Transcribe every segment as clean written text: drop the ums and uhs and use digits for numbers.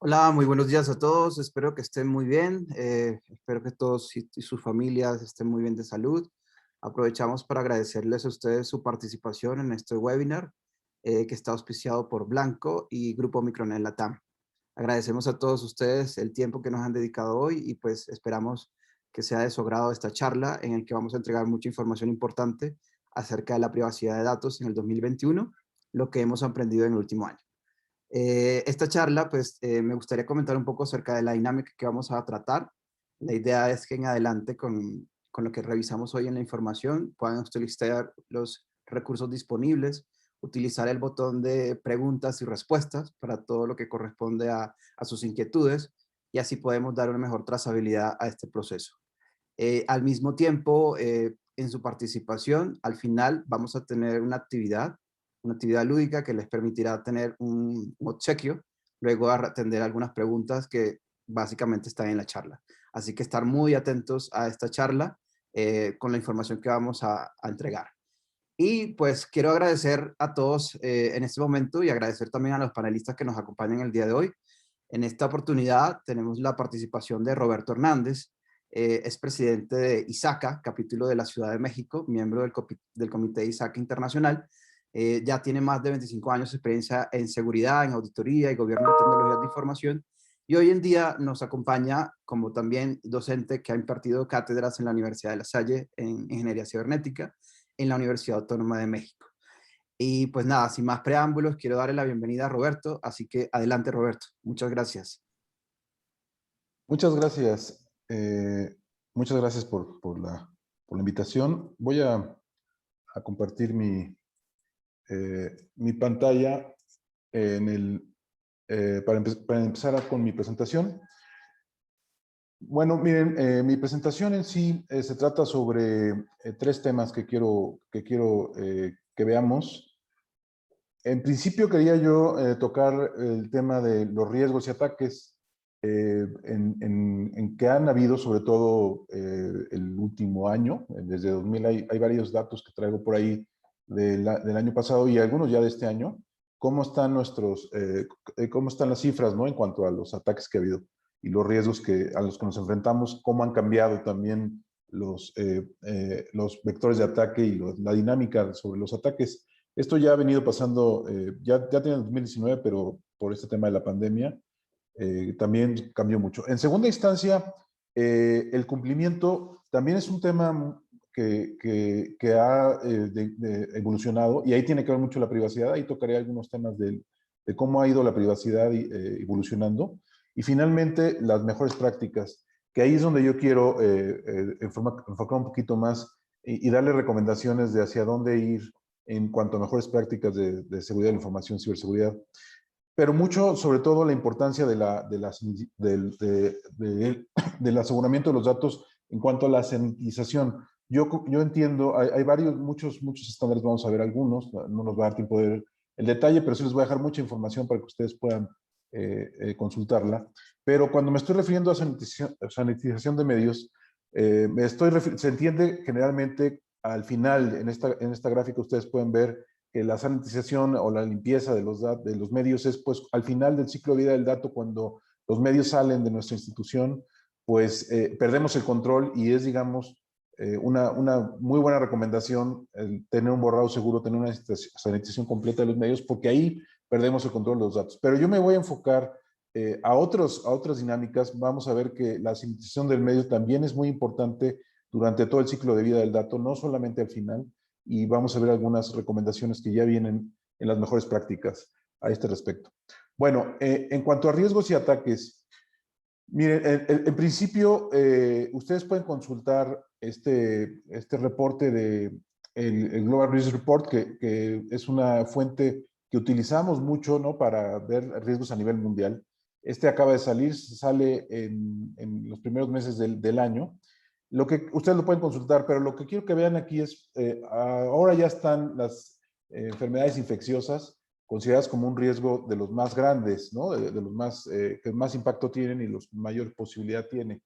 Hola, muy buenos días a todos. Espero que estén muy bien. Espero que todos y sus familias estén muy bien de salud. Aprovechamos para agradecerles a ustedes su participación en este webinar que está auspiciado por Blanco y Grupo Micronet Latam. Agradecemos a todos ustedes el tiempo que nos han dedicado hoy y pues esperamos que sea de su agrado esta charla en el que vamos a entregar mucha información importante acerca de la privacidad de datos en el 2021, lo que hemos aprendido en el último año. Esta charla, pues, me gustaría comentar un poco acerca de la dinámica que vamos a tratar. La idea es que en adelante, con lo que revisamos hoy en la información, puedan utilizar los recursos disponibles, utilizar el botón de preguntas y respuestas para todo lo que corresponde a sus inquietudes, y así podemos dar una mejor trazabilidad a este proceso. Al mismo tiempo, en su participación, al final vamos a tener una actividad lúdica que les permitirá tener un obsequio, luego a atender algunas preguntas que básicamente están en la charla. Así que estar muy atentos a esta charla con la información que vamos a entregar. Y pues quiero agradecer a todos en este momento y agradecer también a los panelistas que nos acompañan el día de hoy. En esta oportunidad tenemos la participación de Roberto Hernández, es presidente de ISACA, capítulo de la Ciudad de México, miembro del Comité ISACA Internacional. Ya tiene más de 25 años de experiencia en seguridad, en auditoría y gobierno de tecnologías de información. Y hoy en día nos acompaña como también docente que ha impartido cátedras en la Universidad de La Salle en Ingeniería Cibernética, en la Universidad Autónoma de México. Y pues nada, sin más preámbulos, quiero darle la bienvenida a Roberto, así que adelante Roberto. Muchas gracias. Muchas gracias. Muchas gracias por la invitación. Voy a compartir mi pantalla para empezar con mi presentación. Bueno, miren, mi presentación en sí se trata sobre tres temas que quiero que veamos. En principio quería yo tocar el tema de los riesgos y ataques en que han habido, sobre todo el último año. Desde 2000 hay varios datos que traigo por ahí del año pasado y algunos ya de este año. ¿Cómo están cómo están las cifras, ¿no? En cuanto a los ataques que ha habido y los riesgos a los que nos enfrentamos, cómo han cambiado también los vectores de ataque y la dinámica sobre los ataques. Esto ya ha venido pasando, ya tiene 2019, pero por este tema de la pandemia también cambió mucho. En segunda instancia, el cumplimiento también es un tema que ha evolucionado y ahí tiene que ver mucho la privacidad. Ahí tocaré algunos temas de cómo ha ido la privacidad evolucionando. Y finalmente, las mejores prácticas, que ahí es donde yo quiero enfocar un poquito más y darle recomendaciones de hacia dónde ir en cuanto a mejores prácticas de seguridad de la información, ciberseguridad. Pero mucho, sobre todo, la importancia del aseguramiento de los datos en cuanto a la sanitización. Yo entiendo, hay muchos estándares, vamos a ver algunos, no nos va a dar tiempo de ver el detalle, pero sí les voy a dejar mucha información para que ustedes puedan consultarla. Pero cuando me estoy refiriendo a sanitización de medios, se entiende generalmente al final, en esta gráfica ustedes pueden ver que la sanitización o la limpieza de los medios es pues al final del ciclo de vida del dato, cuando los medios salen de nuestra institución, pues perdemos el control y es, digamos, una muy buena recomendación tener un borrado seguro, tener una sanitización completa de los medios, porque ahí perdemos el control de los datos. Pero yo me voy a enfocar a otras dinámicas. Vamos a ver que la sanitización del medio también es muy importante durante todo el ciclo de vida del dato, no solamente al final, y vamos a ver algunas recomendaciones que ya vienen en las mejores prácticas a este respecto. Bueno, en cuanto a riesgos y ataques, miren, en principio, ustedes pueden consultar este reporte el Global Risk Report, que es una fuente que utilizamos mucho, ¿no? Para ver riesgos a nivel mundial. Este acaba de salir, sale en los primeros meses del año. Ustedes lo pueden consultar, pero lo que quiero que vean aquí es, ahora ya están las enfermedades infecciosas consideradas como un riesgo de los más grandes, ¿no? De los más, que más impacto tienen y los mayor posibilidad tiene.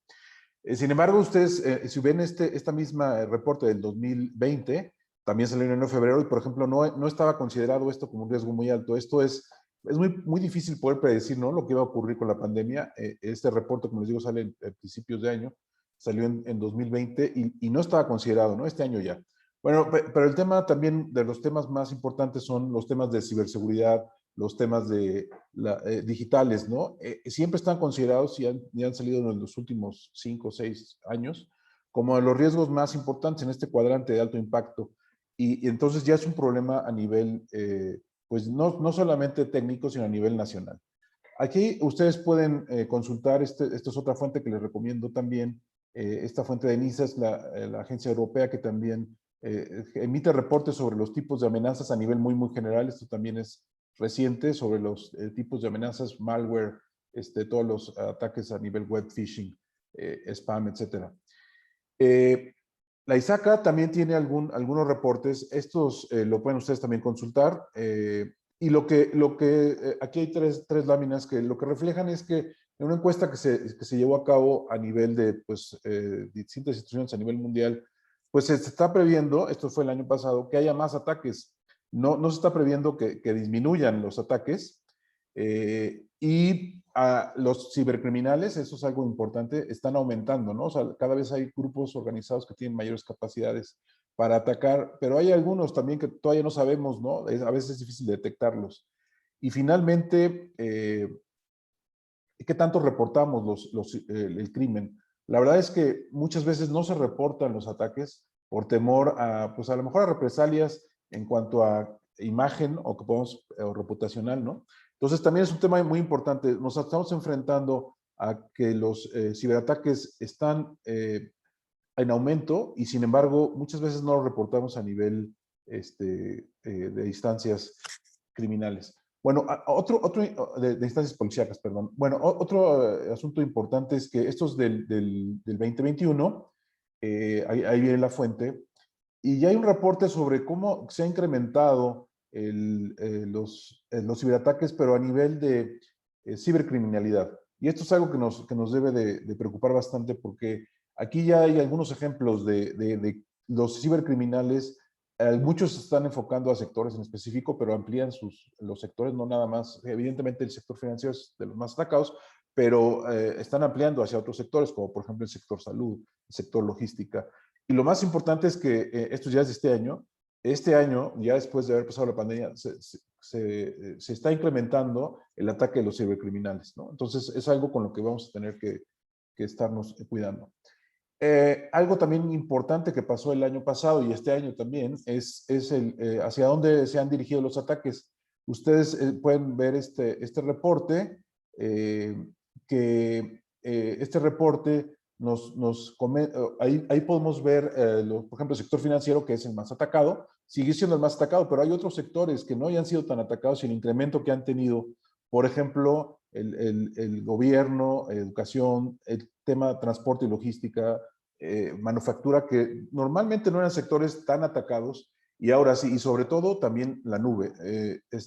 Sin embargo, ustedes, si ven esta misma reporte del 2020, también salió en enero febrero y, por ejemplo, no estaba considerado esto como un riesgo muy alto. Esto es es muy difícil poder predecir, ¿no?, lo que va a ocurrir con la pandemia. Este reporte, como les digo, sale a principios de año, salió en 2020 y no estaba considerado, ¿no?, este año ya. Bueno, pero el tema también, de los temas más importantes son los temas de ciberseguridad, los temas digitales, ¿no? Siempre están considerados y han salido en los últimos 5 o 6 años como los riesgos más importantes en este cuadrante de alto impacto. Y entonces ya es un problema a nivel, pues no solamente técnico, sino a nivel nacional. Aquí ustedes pueden consultar, esta es otra fuente que les recomiendo también. Esta fuente de NISA es la agencia europea que también emite reportes sobre los tipos de amenazas a nivel muy general. Esto también es reciente, sobre los tipos de amenazas, malware, todos los ataques a nivel web, phishing, spam, etcétera. La ISACA también tiene algunos reportes. Estos lo pueden ustedes también consultar. Y aquí hay tres láminas que lo que reflejan es que en una encuesta que se llevó a cabo a nivel de pues, distintas instituciones a nivel mundial, pues se está previendo, esto fue el año pasado, que haya más ataques. No se está previendo que disminuyan los ataques. Y a los cibercriminales, eso es algo importante, están aumentando, ¿no? O sea, cada vez hay grupos organizados que tienen mayores capacidades para atacar, pero hay algunos también que todavía no sabemos, ¿no? A veces es difícil detectarlos. Y finalmente, ¿qué tanto reportamos el crimen? La verdad es que muchas veces no se reportan los ataques por temor a, pues a lo mejor a represalias en cuanto a imagen o que podemos, o reputacional, ¿no? Entonces también es un tema muy importante. Nos estamos enfrentando a que los ciberataques están en aumento y sin embargo muchas veces no lo reportamos a nivel de instancias criminales. Bueno, de instancias policíacas, perdón. Bueno, otro asunto importante es que estos del 2021, ahí viene la fuente, y ya hay un reporte sobre cómo se ha incrementado los ciberataques, pero a nivel de cibercriminalidad. Y esto es algo que nos debe de preocupar bastante porque aquí ya hay algunos ejemplos de los cibercriminales. Muchos se están enfocando a sectores en específico, pero amplían los sectores, no nada más. Evidentemente el sector financiero es de los más atacados, pero están ampliando hacia otros sectores, como por ejemplo el sector salud, el sector logística. Y lo más importante es que esto ya es de este año, ya después de haber pasado la pandemia, se está incrementando el ataque de los cibercriminales, ¿no? Entonces es algo con lo que vamos a tener que estarnos cuidando. Algo también importante que pasó el año pasado y este año también es hacia dónde se han dirigido los ataques. Ustedes pueden ver este reporte, este reporte ahí podemos ver, por ejemplo, el sector financiero, que es el más atacado, sigue siendo el más atacado, pero hay otros sectores que no hayan sido tan atacados y el incremento que han tenido, por ejemplo, el gobierno, educación, el tema de transporte y logística, manufactura, que normalmente no eran sectores tan atacados, y ahora sí, y sobre todo también la nube.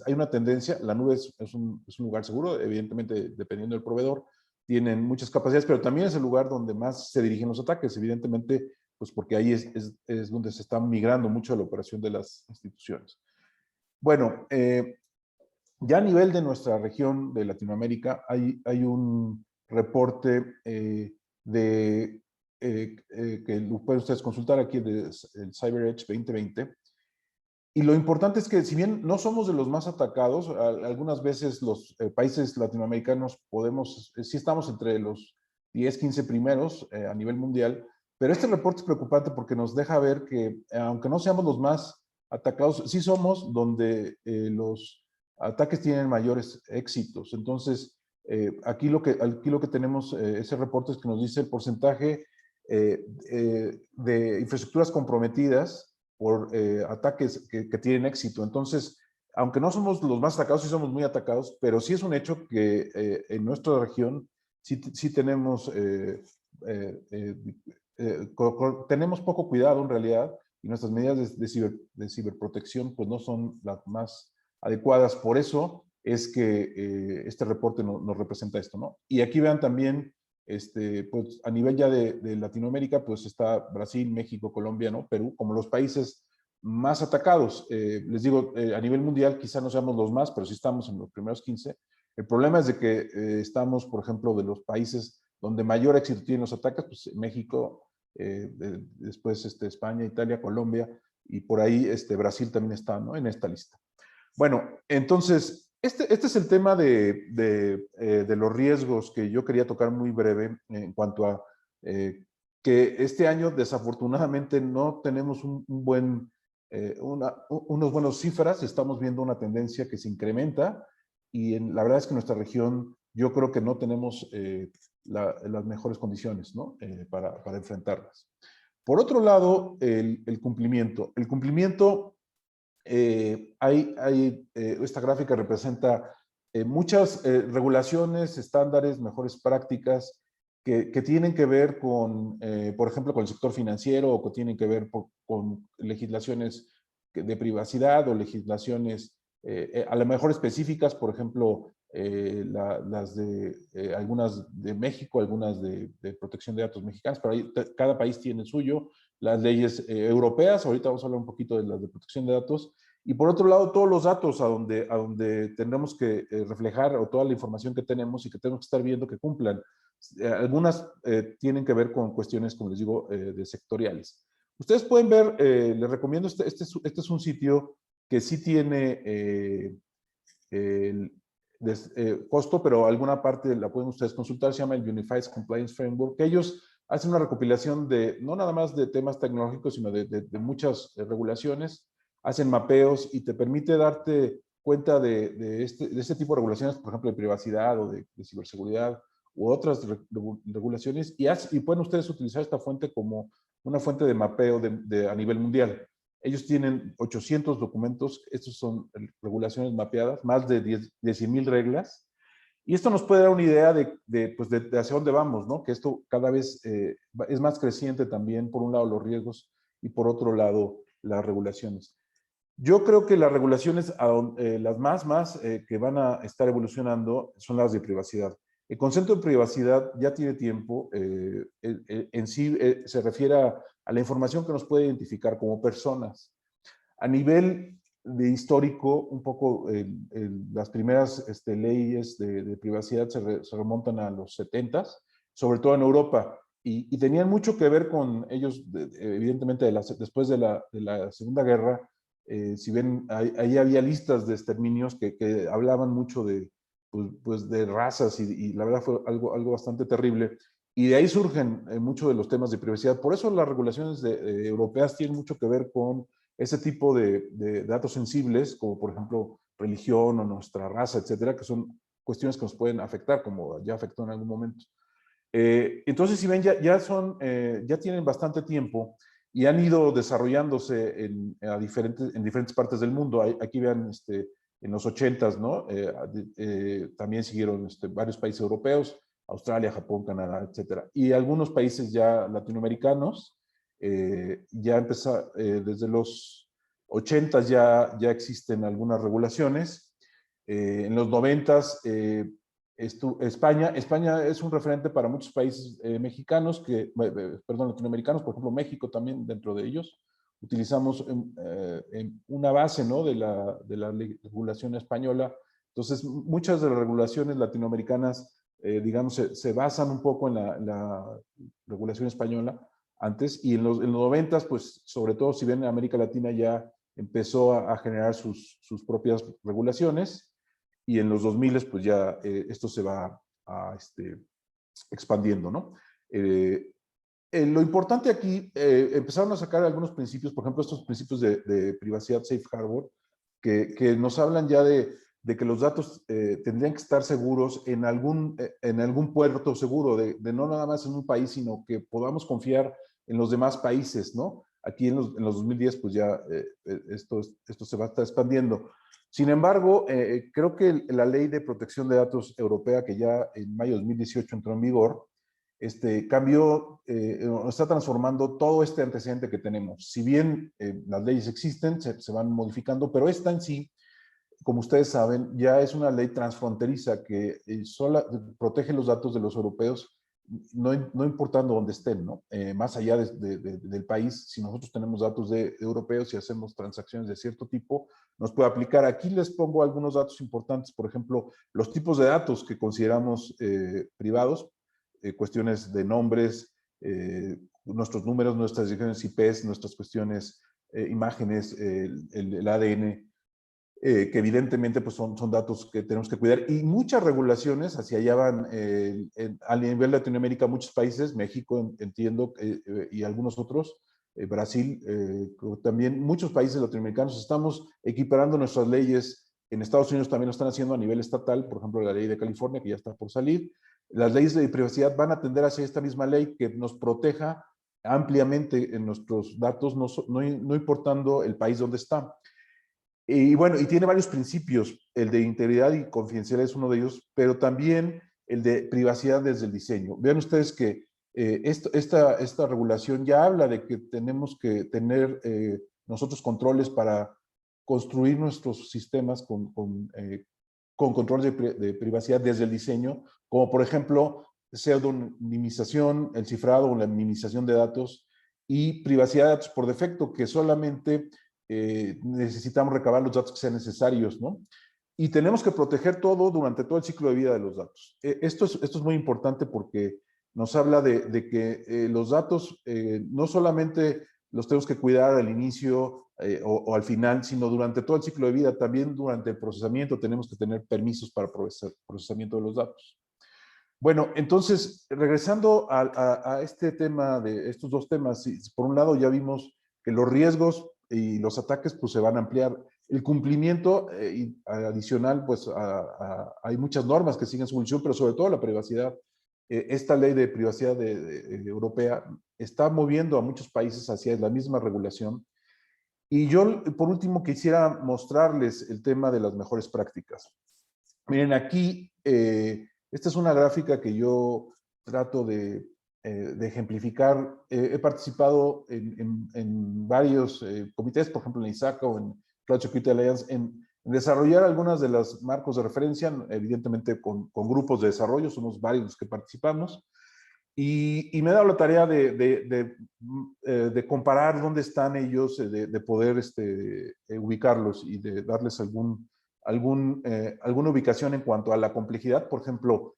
Hay una tendencia, la nube es un lugar seguro, evidentemente dependiendo del proveedor, tienen muchas capacidades, pero también es el lugar donde más se dirigen los ataques, evidentemente, pues porque ahí es donde se está migrando mucho de la operación de las instituciones. Bueno, ya a nivel de nuestra región de Latinoamérica, hay un reporte que lo pueden ustedes consultar aquí, del Cyber Edge 2020. Y lo importante es que si bien no somos de los más atacados, algunas veces los países latinoamericanos sí estamos entre los 10, 15 primeros a nivel mundial, pero este reporte es preocupante porque nos deja ver que aunque no seamos los más atacados, sí somos donde los ataques tienen mayores éxitos. Entonces, aquí lo que tenemos, ese reporte es que nos dice el porcentaje de infraestructuras comprometidas por ataques que tienen éxito. Entonces, aunque no somos los más atacados, sí somos muy atacados, pero sí es un hecho que en nuestra región sí tenemos, tenemos poco cuidado en realidad, y nuestras medidas de ciberprotección pues no son las más adecuadas. Por eso es que este reporte nos representa esto, ¿no? Y aquí vean también, pues a nivel ya de Latinoamérica, pues está Brasil, México, Colombia, ¿no? Perú, como los países más atacados. Les digo, a nivel mundial quizá no seamos los más, pero sí estamos en los primeros 15. El problema es de que estamos, por ejemplo, de los países donde mayor éxito tienen los ataques, pues México, después España, Italia, Colombia, y por ahí Brasil también está, ¿no?, en esta lista. Bueno, entonces, este es el tema de los riesgos que yo quería tocar muy breve en cuanto a que este año desafortunadamente no tenemos unos buenos cifras, estamos viendo una tendencia que se incrementa y la verdad es que en nuestra región yo creo que no tenemos las mejores condiciones, ¿no?, para enfrentarlas. Por otro lado, el cumplimiento. El cumplimiento, esta gráfica representa muchas regulaciones, estándares, mejores prácticas que tienen que ver con, por ejemplo, con el sector financiero o que tienen que ver con legislaciones de privacidad o legislaciones a lo mejor específicas, por ejemplo, algunas de México, algunas de protección de datos mexicanas, pero ahí cada país tiene el suyo, las leyes europeas, ahorita vamos a hablar un poquito de las de protección de datos, y por otro lado, todos los datos a donde tenemos que reflejar, o toda la información que tenemos y que tenemos que estar viendo que cumplan. Algunas tienen que ver con cuestiones, como les digo, de sectoriales. Ustedes pueden ver, les recomiendo, este es un sitio que sí tiene costo, pero alguna parte la pueden ustedes consultar, se llama el Unified Compliance Framework, que ellos hacen una recopilación no nada más de temas tecnológicos, sino de muchas regulaciones, hacen mapeos y te permite darte cuenta de este tipo de regulaciones, por ejemplo, de privacidad o de ciberseguridad u otras regulaciones, y pueden ustedes utilizar esta fuente como una fuente de mapeo a nivel mundial. Ellos tienen 800 documentos, estos son regulaciones mapeadas, más de 10,000 reglas, y esto nos puede dar una idea de hacia dónde vamos, ¿no? Que esto cada vez es más creciente también, por un lado los riesgos y por otro lado las regulaciones. Yo creo que las regulaciones, las más que van a estar evolucionando son las de privacidad. El concepto de privacidad ya tiene tiempo, en sí se refiere a la información que nos puede identificar como personas. A nivel de histórico, un poco las primeras leyes de privacidad se remontan a los 70s, sobre todo en Europa, y tenían mucho que ver con ellos, evidentemente, después de la Segunda Guerra. Si ven, ahí había listas de exterminios que hablaban mucho pues de razas y la verdad fue algo bastante terrible. Y de ahí surgen muchos de los temas de privacidad. Por eso las regulaciones europeas tienen mucho que ver con ese tipo de datos sensibles, como por ejemplo religión o nuestra raza, etcétera, que son cuestiones que nos pueden afectar, como ya afectó en algún momento. Entonces, si ven, ya tienen bastante tiempo y han ido desarrollándose en diferentes partes del mundo. Aquí vean, en los 80s, ¿no? También siguieron varios países europeos, Australia, Japón, Canadá, etcétera. Y algunos países ya latinoamericanos, ya desde los 80s ya existen algunas regulaciones. En los 90s, España es un referente para muchos países mexicanos, perdón, latinoamericanos, por ejemplo, México también dentro de ellos. Utilizamos una base, ¿no?, de la regulación española. Entonces, muchas de las regulaciones latinoamericanas, digamos, se basan un poco en la regulación española antes, y en los 90s, pues, sobre todo, si ven, América Latina ya empezó a generar sus propias regulaciones, y en los 2000 pues ya esto se va expandiendo, ¿no? Lo importante aquí, empezaron a sacar algunos principios, por ejemplo, estos principios de privacidad Safe Harbor, que nos hablan ya de que los datos tendrían que estar seguros en algún puerto seguro, de no nada más en un país, sino que podamos confiar en los demás países, ¿no? Aquí en los 2010, pues ya esto se va a estar expandiendo. Sin embargo, creo que la Ley de Protección de Datos Europea, que ya en mayo de 2018 entró en vigor, cambió, está transformando todo este antecedente que tenemos. Si bien las leyes existen, se van modificando, pero esta en sí, como ustedes saben, ya es una ley transfronteriza que protege los datos de los europeos no importando dónde estén, ¿no? Más allá del país, si nosotros tenemos datos de europeos y hacemos transacciones de cierto tipo, nos puede aplicar. Aquí les pongo algunos datos importantes, por ejemplo, los tipos de datos que consideramos privados, cuestiones de nombres, nuestros números, nuestras direcciones IPs, nuestras cuestiones, imágenes, el ADN, que evidentemente pues son datos que tenemos que cuidar. Y muchas regulaciones hacia allá van a nivel de Latinoamérica, muchos países, México entiendo, y algunos otros, Brasil, también muchos países latinoamericanos, estamos equiparando nuestras leyes. En Estados Unidos también lo están haciendo a nivel estatal, por ejemplo, la ley de California, que ya está por salir. Las leyes de privacidad van a tender hacia esta misma ley que nos proteja ampliamente en nuestros datos, no importando el país donde está. Y bueno, y tiene varios principios. El de integridad y confidencialidad es uno de ellos, pero también el de privacidad desde el diseño. Vean ustedes que esta regulación ya habla de que tenemos que tener nosotros controles para construir nuestros sistemas con controles de privacidad desde el diseño, como por ejemplo pseudonimización, el cifrado o la minimización de datos y privacidad de datos por defecto, que solamente necesitamos recabar los datos que sean necesarios, ¿no? Y tenemos que proteger todo durante todo el ciclo de vida de los datos. Esto es muy importante porque nos habla de que los datos no solamente los tenemos que cuidar al inicio o al final, sino durante todo el ciclo de vida, también durante el procesamiento tenemos que tener permisos para procesamiento de los datos. Bueno, entonces, regresando a este tema, de estos dos temas, por un lado ya vimos que los riesgos y los ataques pues se van a ampliar. El cumplimiento adicional, pues hay muchas normas que siguen su evolución, pero sobre todo la privacidad. Esta ley de privacidad europea está moviendo a muchos países hacia la misma regulación. Y yo, por último, quisiera mostrarles el tema de las mejores prácticas. Miren, aquí, esta es una gráfica que yo trato de ejemplificar. He participado en varios comités, por ejemplo en ISACA o en Cloud Security Alliance, en desarrollar algunas de las marcos de referencia, evidentemente con grupos de desarrollo, somos varios los que participamos. Y me he dado la tarea de comparar dónde están ellos, de poder ubicarlos y de darles alguna ubicación en cuanto a la complejidad. Por ejemplo,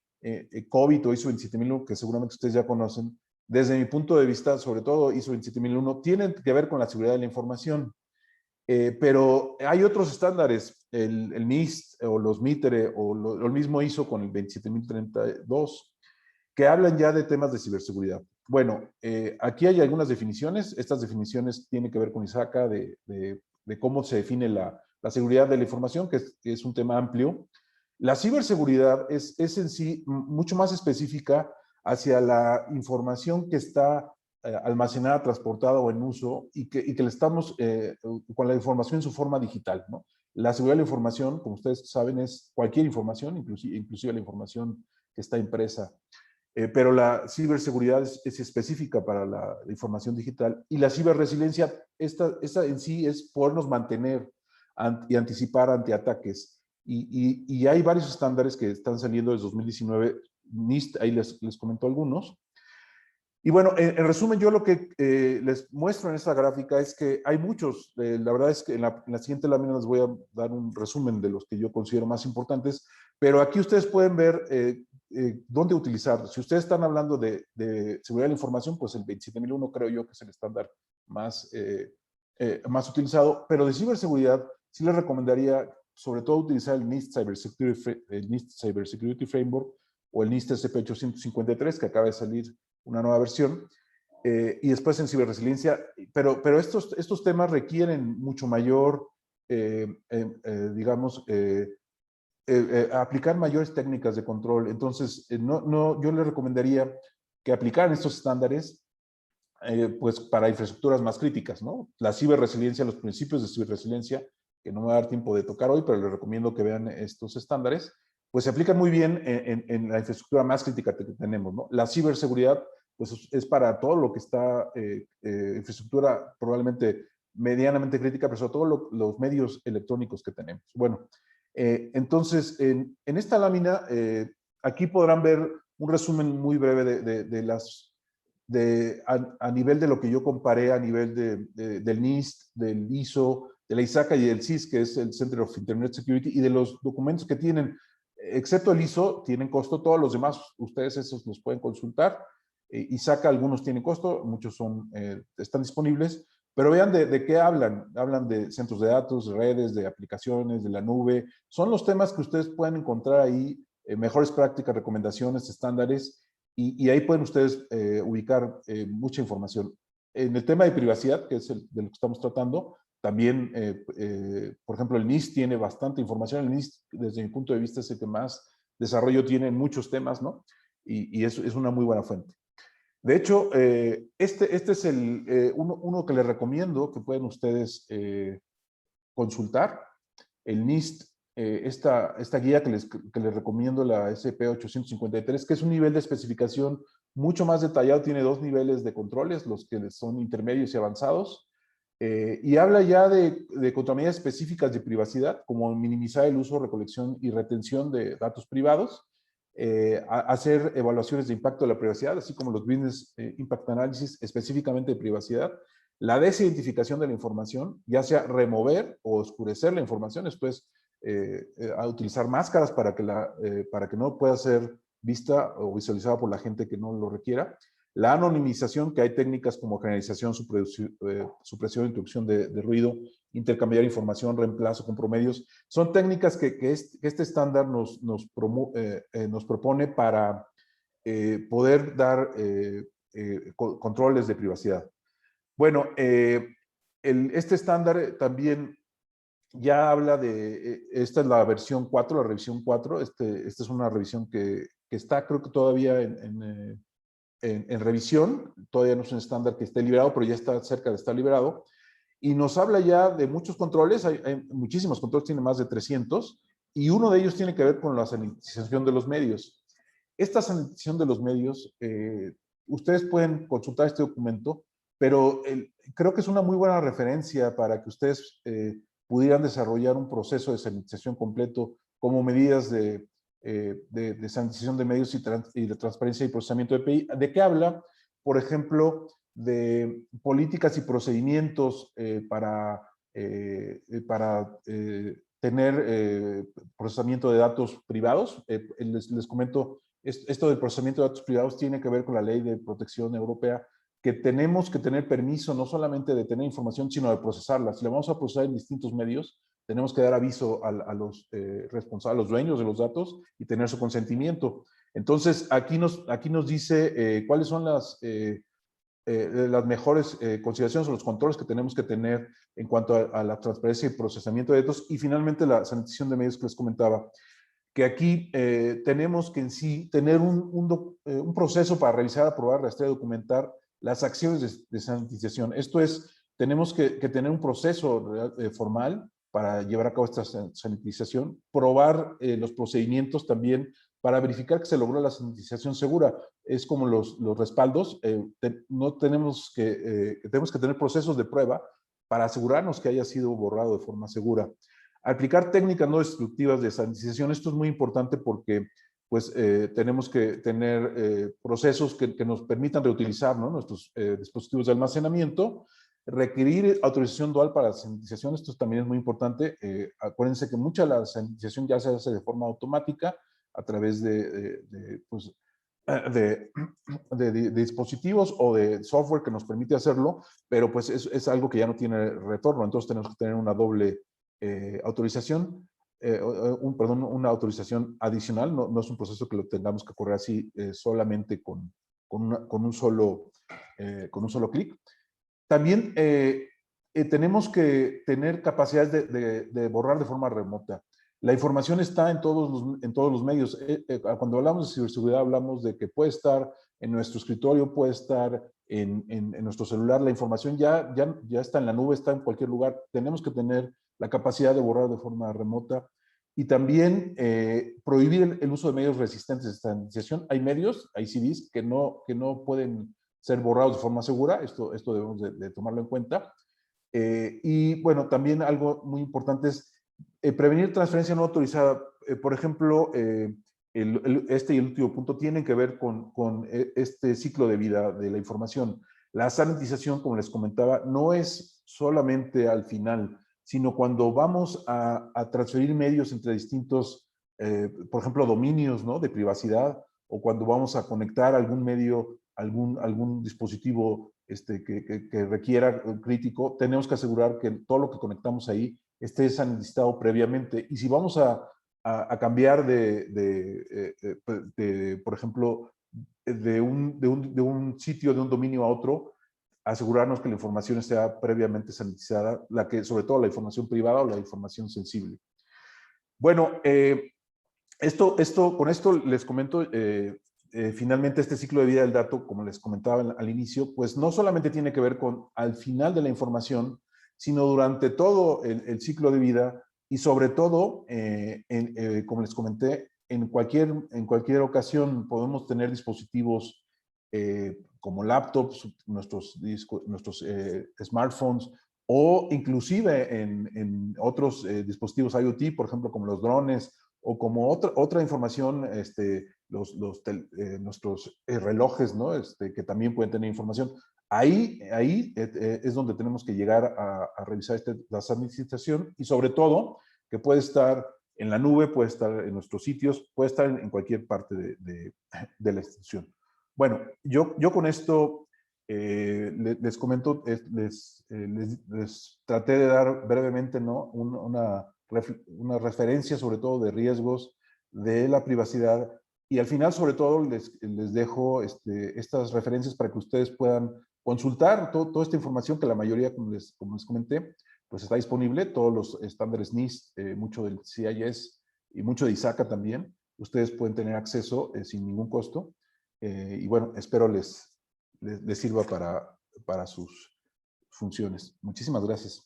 COVID o ISO 27001, que seguramente ustedes ya conocen, desde mi punto de vista, sobre todo ISO 27001, tienen que ver con la seguridad de la información. Pero hay otros estándares, el NIST o los MITRE o el mismo ISO con el 27032, que hablan ya de temas de ciberseguridad. Bueno, aquí hay algunas definiciones. Estas definiciones tienen que ver con ISACA, de cómo se define la seguridad de la información, que es un tema amplio. La ciberseguridad es en sí mucho más específica hacia la información que está almacenada, transportada o en uso y que le estamos con la información en su forma digital, ¿no? La seguridad de la información, como ustedes saben, es cualquier información, inclusive la información que está impresa. Pero la ciberseguridad es específica para la información digital y la ciberresiliencia, esta en sí es podernos mantener y anticipar ante ataques. Y hay varios estándares que están saliendo desde 2019, NIST, ahí les comento algunos. Y bueno, en resumen, yo lo que les muestro en esta gráfica es que hay muchos, la verdad es que en la siguiente lámina les voy a dar un resumen de los que yo considero más importantes, pero aquí ustedes pueden ver dónde utilizar. Si ustedes están hablando de seguridad de la información, pues el 27001 creo yo que es el estándar más utilizado, pero de ciberseguridad sí les recomendaría sobre todo utilizar el NIST Cybersecurity Framework o el NIST SP853 que acaba de salir una nueva versión, y después en ciberresiliencia, pero estos temas requieren mucho mayor, digamos, aplicar mayores técnicas de control. Entonces, yo le recomendaría que aplicaran estos estándares pues para infraestructuras más críticas, ¿no? La ciberresiliencia, los principios de ciberresiliencia, que no me va a dar tiempo de tocar hoy, pero les recomiendo que vean estos estándares, pues se aplican muy bien en la infraestructura más crítica que tenemos, ¿no? La ciberseguridad, pues es para todo lo que está infraestructura probablemente medianamente crítica, pero sobre todo los medios electrónicos que tenemos. Bueno, entonces, en esta lámina, aquí podrán ver un resumen muy breve a nivel de lo que yo comparé a nivel del NIST, del ISO, de la ISACA y del CIS, que es el Center of Internet Security, y de los documentos que tienen, excepto el ISO, tienen costo. Todos los demás, ustedes esos los pueden consultar. ISACA, algunos tienen costo, muchos están disponibles, pero vean de qué hablan. Hablan de centros de datos, redes, de aplicaciones, de la nube. Son los temas que ustedes pueden encontrar ahí, mejores prácticas, recomendaciones, estándares, y ahí pueden ustedes ubicar mucha información. En el tema de privacidad, que es de lo que estamos tratando, también, por ejemplo, el NIST tiene bastante información. El NIST, desde mi punto de vista, es el que más desarrollo tiene en muchos temas, ¿no? Y es una muy buena fuente. De hecho, este es uno que les recomiendo que pueden ustedes consultar. El NIST, esta guía que les recomiendo, la SP853, que es un nivel de especificación mucho más detallado, tiene 2 niveles de controles, los que son intermedios y avanzados, y habla ya de contramedidas específicas de privacidad, como minimizar el uso, recolección y retención de datos privados, hacer evaluaciones de impacto de la privacidad, así como los Business Impact Analysis específicamente de privacidad, la desidentificación de la información, ya sea remover o oscurecer la información, esto es a utilizar máscaras para que no pueda ser vista o visualizada por la gente que no lo requiera. La anonimización, que hay técnicas como generalización, supresión, introducción de ruido, intercambiar información, reemplazo con promedios, son técnicas que este estándar nos propone para poder dar controles de privacidad. Bueno, este estándar también ya habla esta es la versión 4, la revisión 4, esta es una revisión que está, creo que todavía en revisión, todavía no es un estándar que esté liberado, pero ya está cerca de estar liberado, y nos habla ya de muchos controles, hay muchísimos controles, tiene más de 300, y uno de ellos tiene que ver con la sanitización de los medios. Esta sanitización de los medios, ustedes pueden consultar este documento, pero creo que es una muy buena referencia para que ustedes pudieran desarrollar un proceso de sanitización completo como medidas de sanitización de medios y de transparencia y procesamiento de API. ¿De qué habla? Por ejemplo, de políticas y procedimientos para tener procesamiento de datos privados. Les comento, esto del procesamiento de datos privados tiene que ver con la ley de protección europea, que tenemos que tener permiso no solamente de tener información, sino de procesarla. Si la vamos a procesar en distintos medios, tenemos que dar aviso a los responsables, a los dueños de los datos y tener su consentimiento. Entonces, aquí nos dice cuáles son las mejores consideraciones o los controles que tenemos que tener en cuanto a la transparencia y procesamiento de datos, y finalmente la sanitización de medios que les comentaba, que aquí tenemos que en sí tener un proceso para revisar, aprobar, rastrear y documentar las acciones de sanitización. Esto es, tenemos que tener un proceso formal para llevar a cabo esta sanitización, probar los procedimientos también para verificar que se logró la sanitización segura. Es como los respaldos, tenemos que tener procesos de prueba para asegurarnos que haya sido borrado de forma segura. Aplicar técnicas no destructivas de sanitización, esto es muy importante porque pues tenemos que tener procesos que nos permitan reutilizar, ¿no?, nuestros dispositivos de almacenamiento. Requerir autorización dual para la sanitización, esto también es muy importante. Acuérdense que mucha de la sanitización ya se hace de forma automática a través pues, de dispositivos o de software que nos permite hacerlo, pero pues es algo que ya no tiene retorno, entonces tenemos que tener una doble autorización, perdón, una autorización adicional, no es un proceso que lo tengamos que correr así solamente con un solo clic. También tenemos que tener capacidades de borrar de forma remota. La información está en todos los medios. Cuando hablamos de ciberseguridad, hablamos de que puede estar en nuestro escritorio, puede estar en nuestro celular. La información ya está en la nube, está en cualquier lugar. Tenemos que tener la capacidad de borrar de forma remota. Y también prohibir el uso de medios resistentes de sanitización. Hay medios, hay CDs que no pueden ser borrados de forma segura. Esto debemos de tomarlo en cuenta. Y bueno, también algo muy importante es prevenir transferencia no autorizada. Por ejemplo, este y el último punto tienen que ver con este ciclo de vida de la información. La sanitización, como les comentaba, no es solamente al final, sino cuando vamos a transferir medios entre distintos, por ejemplo, dominios, ¿no?, de privacidad, o cuando vamos a conectar algún medio, algún dispositivo que requiera crítico, tenemos que asegurar que todo lo que conectamos ahí esté sanitizado previamente. Y si vamos a cambiar por ejemplo, de un sitio, de un dominio a otro, asegurarnos que la información sea previamente sanitizada, sobre todo la información privada o la información sensible. Bueno, con esto les comento, finalmente este ciclo de vida del dato, como les comentaba al inicio, pues no solamente tiene que ver con al final de la información, sino durante todo el ciclo de vida y sobre todo, como les comenté, en cualquier ocasión podemos tener dispositivos como laptops, nuestros smartphones, o inclusive en otros dispositivos IoT, por ejemplo, como los drones, o como otra información, nuestros relojes, ¿no?, que también pueden tener información. Ahí es donde tenemos que llegar a revisar la sanitización, y sobre todo que puede estar en la nube, puede estar en nuestros sitios, puede estar en cualquier parte de la institución. Bueno, yo con esto les comento, les traté de dar brevemente, ¿no?, una referencia sobre todo de riesgos de la privacidad, y al final sobre todo les dejo estas referencias para que ustedes puedan consultar toda esta información que la mayoría, como les comenté, pues está disponible, todos los estándares NIST, mucho del CIS y mucho de ISACA también, ustedes pueden tener acceso sin ningún costo, y bueno, espero les sirva para sus funciones. Muchísimas gracias.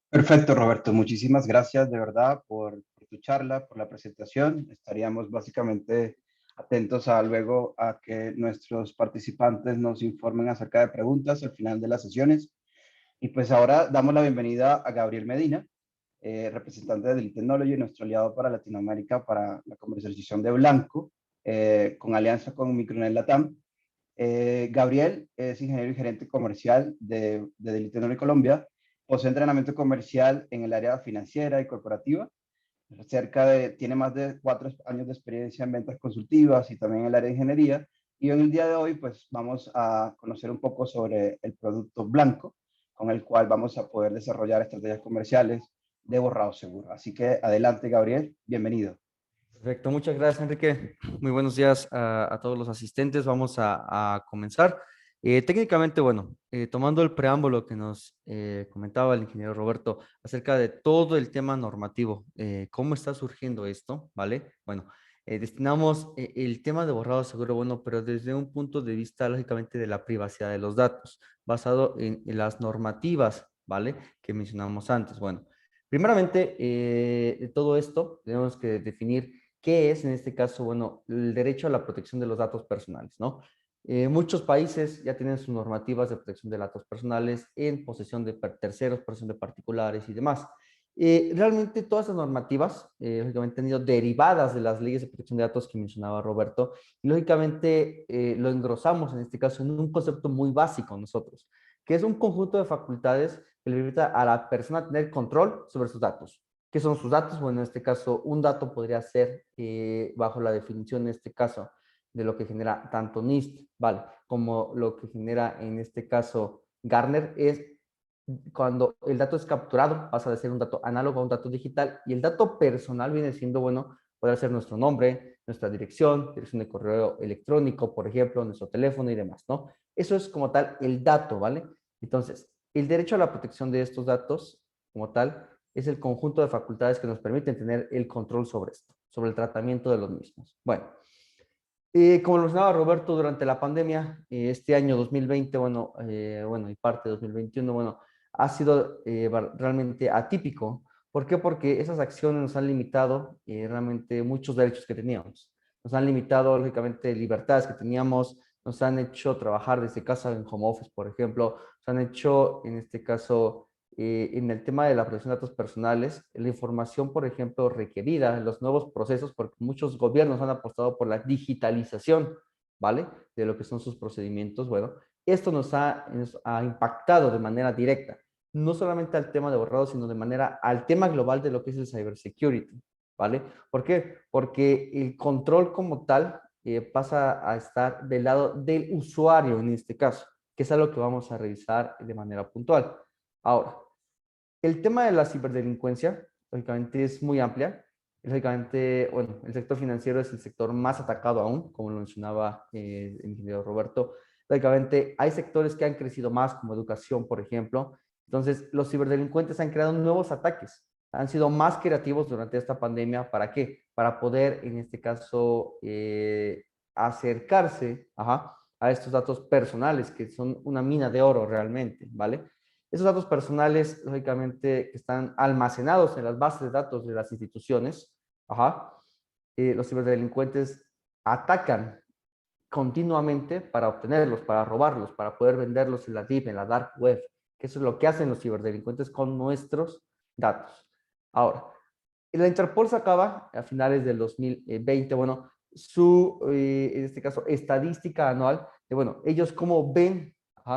Perfecto, Roberto. Muchísimas gracias de verdad por tu charla, por la presentación. Estaríamos básicamente atentos luego a que nuestros participantes nos informen acerca de preguntas al final de las sesiones. Y pues ahora damos la bienvenida a Gabriel Medina, representante de Dell Technologies, nuestro aliado para Latinoamérica para la comercialización de Blanco, con alianza con Micronet Latam. Gabriel es ingeniero y gerente comercial de Dell Technologies Colombia. Posee entrenamiento comercial en el área financiera y corporativa. Tiene más de 4 años de experiencia en ventas consultivas y también en el área de ingeniería. Y en el día de hoy, pues vamos a conocer un poco sobre el producto Blanco, con el cual vamos a poder desarrollar estrategias comerciales de borrado seguro. Así que adelante, Gabriel, bienvenido. Perfecto, muchas gracias, Enrique. Muy buenos días a todos los asistentes. Vamos a comenzar. Técnicamente, bueno, tomando el preámbulo que nos comentaba el ingeniero Roberto acerca de todo el tema normativo, cómo está surgiendo esto, ¿vale? Bueno, destinamos el tema de borrado seguro, bueno, pero desde un punto de vista, lógicamente, de la privacidad de los datos, basado en las normativas, ¿vale? Que mencionamos antes. Bueno, primeramente, de todo esto, tenemos que definir qué es, en este caso, bueno, el derecho a la protección de los datos personales, ¿no? Muchos países ya tienen sus normativas de protección de datos personales en posesión de terceros, posesión de particulares y demás. Realmente todas esas normativas, lógicamente, han ido derivadas de las leyes de protección de datos que mencionaba Roberto, y lógicamente lo engrosamos en este caso en un concepto muy básico nosotros, que es un conjunto de facultades que le permita a la persona tener control sobre sus datos. ¿Qué son sus datos? Bueno, en este caso, un dato podría ser, bajo la definición en este caso, de lo que genera tanto NIST, ¿vale? Como lo que genera en este caso Gartner, es cuando el dato es capturado, pasa de ser un dato análogo a un dato digital, y el dato personal viene siendo, bueno, puede ser nuestro nombre, nuestra dirección de correo electrónico, por ejemplo, nuestro teléfono y demás, ¿no? Eso es como tal el dato, ¿vale? Entonces, el derecho a la protección de estos datos, como tal, es el conjunto de facultades que nos permiten tener el control sobre esto, sobre el tratamiento de los mismos. Bueno, como lo mencionaba Roberto, durante la pandemia, este año 2020, bueno, y parte de 2021, bueno, ha sido realmente atípico. ¿Por qué? Porque esas acciones nos han limitado realmente muchos derechos que teníamos. Nos han limitado, lógicamente, libertades que teníamos, nos han hecho trabajar desde casa en home office, por ejemplo, nos han hecho, en este caso, en el tema de la protección de datos personales, la información, por ejemplo, requerida, los nuevos procesos, porque muchos gobiernos han apostado por la digitalización, ¿vale? De lo que son sus procedimientos. Bueno, esto nos ha impactado de manera directa, no solamente al tema de borrado, sino de manera al tema global de lo que es el cybersecurity, ¿vale? ¿Por qué? Porque el control como tal pasa a estar del lado del usuario en este caso, que es algo que vamos a revisar de manera puntual. Ahora, el tema de la ciberdelincuencia, lógicamente, es muy amplia. Lógicamente, bueno, el sector financiero es el sector más atacado aún, como lo mencionaba el ingeniero Roberto. Lógicamente, hay sectores que han crecido más, como educación, por ejemplo. Entonces, los ciberdelincuentes han creado nuevos ataques. Han sido más creativos durante esta pandemia. ¿Para qué? Para poder, en este caso, acercarse a estos datos personales, que son una mina de oro realmente, ¿vale? Esos datos personales, lógicamente, que están almacenados en las bases de datos de las instituciones, los ciberdelincuentes atacan continuamente para obtenerlos, para robarlos, para poder venderlos en la deep, en la dark web, que eso es lo que hacen los ciberdelincuentes con nuestros datos. Ahora, la Interpol sacaba a finales del 2020, bueno, en este caso, estadística anual de, bueno, ellos cómo ven,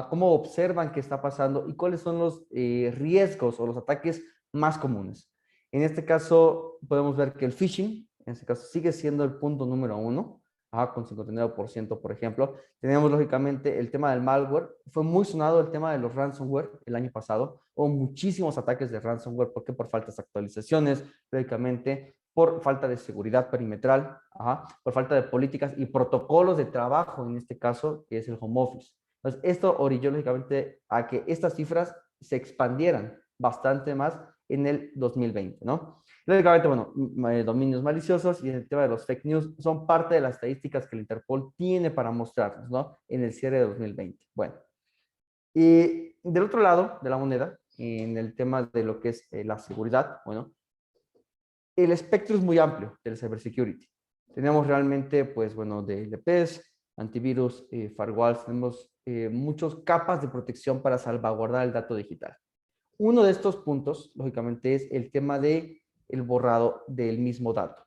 cómo observan qué está pasando y cuáles son los riesgos o los ataques más comunes. En este caso, podemos ver que el phishing, en este caso, sigue siendo el punto número 1, con 59%, por ejemplo. Tenemos, lógicamente, el tema del malware. Fue muy sonado el tema de los ransomware el año pasado. Hubo muchísimos ataques de ransomware. ¿Por qué? Por faltas de actualizaciones, lógicamente, por falta de seguridad perimetral, por falta de políticas y protocolos de trabajo, en este caso, que es el home office. Entonces, esto orilló, lógicamente, a que estas cifras se expandieran bastante más en el 2020, ¿no? Lógicamente, bueno, dominios maliciosos y el tema de los fake news son parte de las estadísticas que el Interpol tiene para mostrarnos, ¿no? En el cierre de 2020. Bueno, y del otro lado de la moneda, en el tema de lo que es la seguridad, bueno, el espectro es muy amplio del cybersecurity. Tenemos realmente, pues, bueno, DLPs, antivirus, firewalls, tenemos muchas capas de protección para salvaguardar el dato digital. Uno de estos puntos, lógicamente, es el tema de el borrado del mismo dato.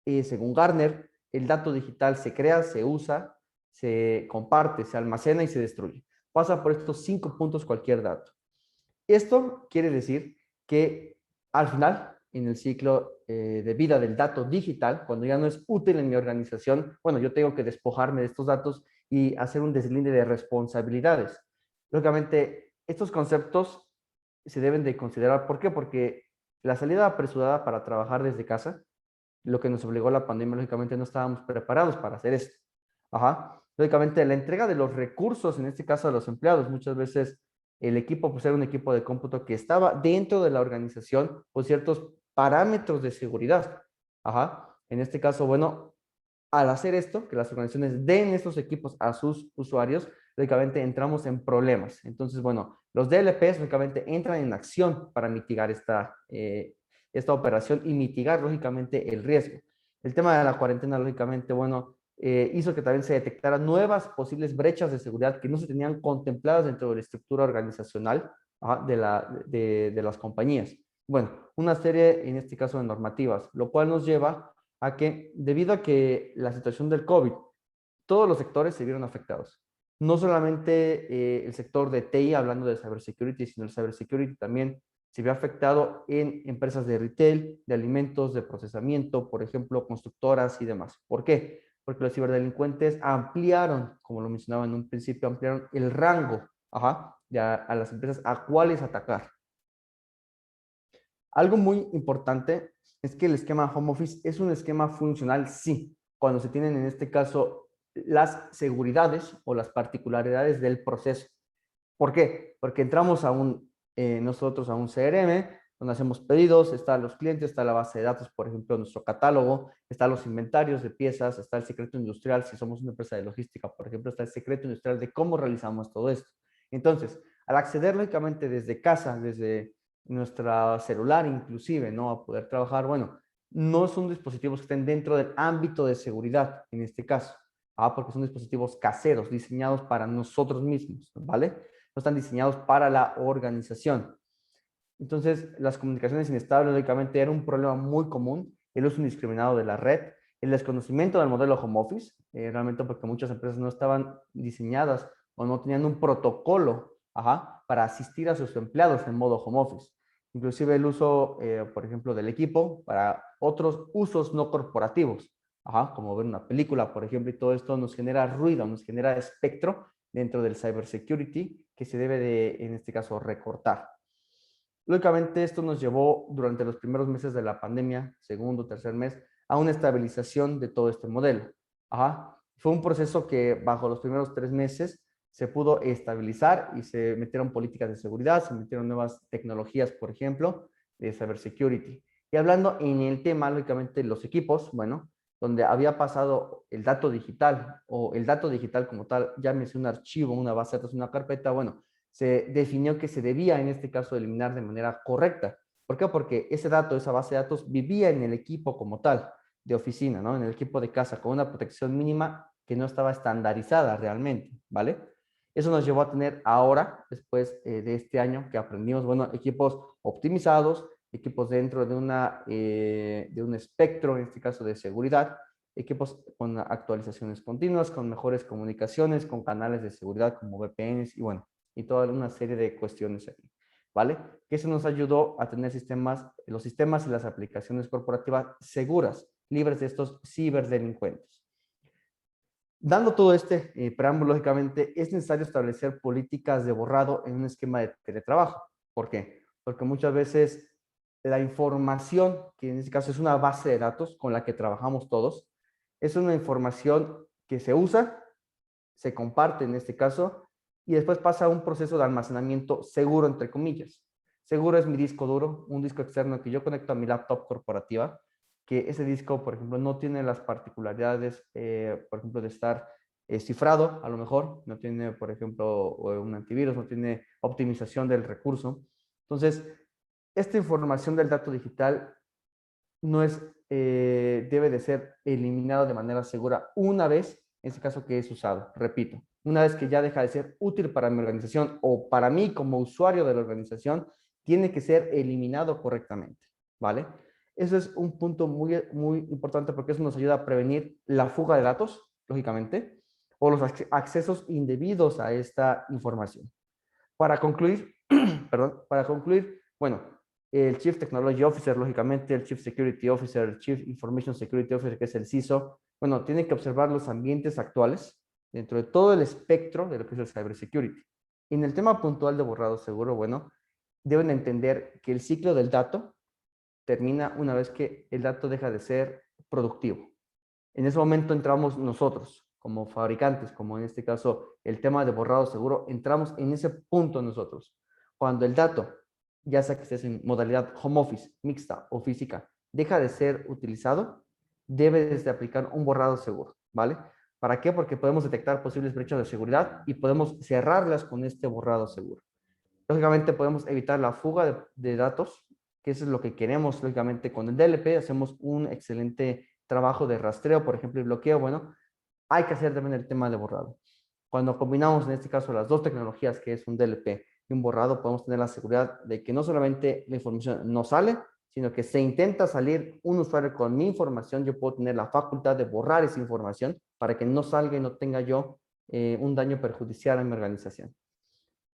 Según Gartner, el dato digital se crea, se usa, se comparte, se almacena y se destruye. Pasa por estos 5 puntos cualquier dato. Esto quiere decir que al final, en el ciclo de vida del dato digital, cuando ya no es útil en mi organización, bueno, yo tengo que despojarme de estos datos y hacer un deslinde de responsabilidades. Lógicamente, estos conceptos se deben de considerar. ¿Por qué? Porque la salida apresurada para trabajar desde casa, lo que nos obligó la pandemia, lógicamente no estábamos preparados para hacer esto. Lógicamente, la entrega de los recursos, en este caso a los empleados, muchas veces el equipo, pues era un equipo de cómputo que estaba dentro de la organización con ciertos parámetros de seguridad. En este caso, bueno, al hacer esto, que las organizaciones den estos equipos a sus usuarios, lógicamente entramos en problemas. Entonces, bueno, los DLPs lógicamente entran en acción para mitigar esta operación y mitigar lógicamente el riesgo. El tema de la cuarentena, lógicamente, bueno, hizo que también se detectaran nuevas posibles brechas de seguridad que no se tenían contempladas dentro de la estructura organizacional de las compañías. Bueno, una serie, en este caso, de normativas, lo cual nos lleva a que, debido a que la situación del COVID, todos los sectores se vieron afectados. No solamente el sector de TI, hablando de cybersecurity, sino el cybersecurity también se vio afectado en empresas de retail, de alimentos, de procesamiento, por ejemplo, constructoras y demás. ¿Por qué? Porque los ciberdelincuentes ampliaron, como lo mencionaba en un principio, ampliaron el rango a las empresas a cuáles atacar. Algo muy importante es que el esquema home office es un esquema funcional, sí, cuando se tienen en este caso las seguridades o las particularidades del proceso. ¿Por qué? Porque entramos nosotros a un CRM, donde hacemos pedidos, están los clientes, está la base de datos, por ejemplo, nuestro catálogo, están los inventarios de piezas, está el secreto industrial, si somos una empresa de logística, por ejemplo, está el secreto industrial de cómo realizamos todo esto. Entonces, al acceder lógicamente desde casa, desde nuestra celular inclusive, ¿no? A poder trabajar, bueno, no son dispositivos que estén dentro del ámbito de seguridad, en este caso, porque son dispositivos caseros, diseñados para nosotros mismos, ¿vale? No están diseñados para la organización. Entonces, las comunicaciones inestables, lógicamente, era un problema muy común, el uso indiscriminado de la red, el desconocimiento del modelo home office, realmente porque muchas empresas no estaban diseñadas o no tenían un protocolo para asistir a sus empleados en modo home office. Inclusive el uso, por ejemplo, del equipo para otros usos no corporativos, como ver una película, por ejemplo, y todo esto nos genera ruido, nos genera espectro dentro del cybersecurity que se debe de, en este caso, recortar. Lógicamente, esto nos llevó durante los primeros meses de la pandemia, segundo, tercer mes, a una estabilización de todo este modelo. Fue un proceso que bajo los primeros 3 meses se pudo estabilizar y se metieron políticas de seguridad, se metieron nuevas tecnologías, por ejemplo, de cybersecurity. Y hablando en el tema, lógicamente, los equipos, bueno, donde había pasado el dato digital o el dato digital como tal, llámese un archivo, una base de datos, una carpeta, bueno, se definió que se debía en este caso eliminar de manera correcta. ¿Por qué? Porque ese dato, esa base de datos vivía en el equipo como tal de oficina, ¿no? En el equipo de casa con una protección mínima que no estaba estandarizada realmente, ¿vale? Eso nos llevó a tener ahora, después de este año que aprendimos, bueno, equipos optimizados, equipos dentro de un espectro, en este caso de seguridad, equipos con actualizaciones continuas, con mejores comunicaciones, con canales de seguridad como VPNs y bueno, y toda una serie de cuestiones aquí, ¿vale? Que eso nos ayudó a tener los sistemas y las aplicaciones corporativas seguras, libres de estos ciberdelincuentes. Dando todo este preámbulo, lógicamente, es necesario establecer políticas de borrado en un esquema de teletrabajo. ¿Por qué? Porque muchas veces la información, que en este caso es una base de datos con la que trabajamos todos, es una información que se usa, se comparte en este caso, y después pasa a un proceso de almacenamiento seguro, entre comillas. Seguro es mi disco duro, un disco externo que yo conecto a mi laptop corporativa, que ese disco, por ejemplo, no tiene las particularidades, por ejemplo, de estar cifrado, a lo mejor, no tiene, por ejemplo, un antivirus, no tiene optimización del recurso. Entonces, esta información del dato digital no es, debe de ser eliminado de manera segura una vez, en este caso que es usado, repito, una vez que ya deja de ser útil para mi organización o para mí como usuario de la organización, tiene que ser eliminado correctamente, ¿vale? Eso es un punto muy, muy importante porque eso nos ayuda a prevenir la fuga de datos, lógicamente, o los accesos indebidos a esta información. Para concluir, perdón, para concluir, bueno, el Chief Technology Officer, lógicamente, el Chief Security Officer, el Chief Information Security Officer, que es el CISO, bueno, tiene que observar los ambientes actuales dentro de todo el espectro de lo que es el cybersecurity. En el tema puntual de borrado seguro, bueno, deben entender que el ciclo del dato termina una vez que el dato deja de ser productivo. En ese momento entramos nosotros, como fabricantes, como en este caso el tema de borrado seguro, entramos en ese punto nosotros. Cuando el dato, ya sea que estés en modalidad home office, mixta o física, deja de ser utilizado, debes de aplicar un borrado seguro, ¿vale? ¿Para qué? Porque podemos detectar posibles brechas de seguridad y podemos cerrarlas con este borrado seguro. Lógicamente podemos evitar la fuga de datos, que eso es lo que queremos, lógicamente, con el DLP hacemos un excelente trabajo de rastreo, por ejemplo, y bloqueo. Bueno, hay que hacer también el tema de borrado. Cuando combinamos, en este caso, las dos tecnologías, que es un DLP y un borrado, podemos tener la seguridad de que no solamente la información no sale, sino que se intenta salir un usuario con mi información, yo puedo tener la facultad de borrar esa información para que no salga y no tenga yo un daño perjudicial a mi organización.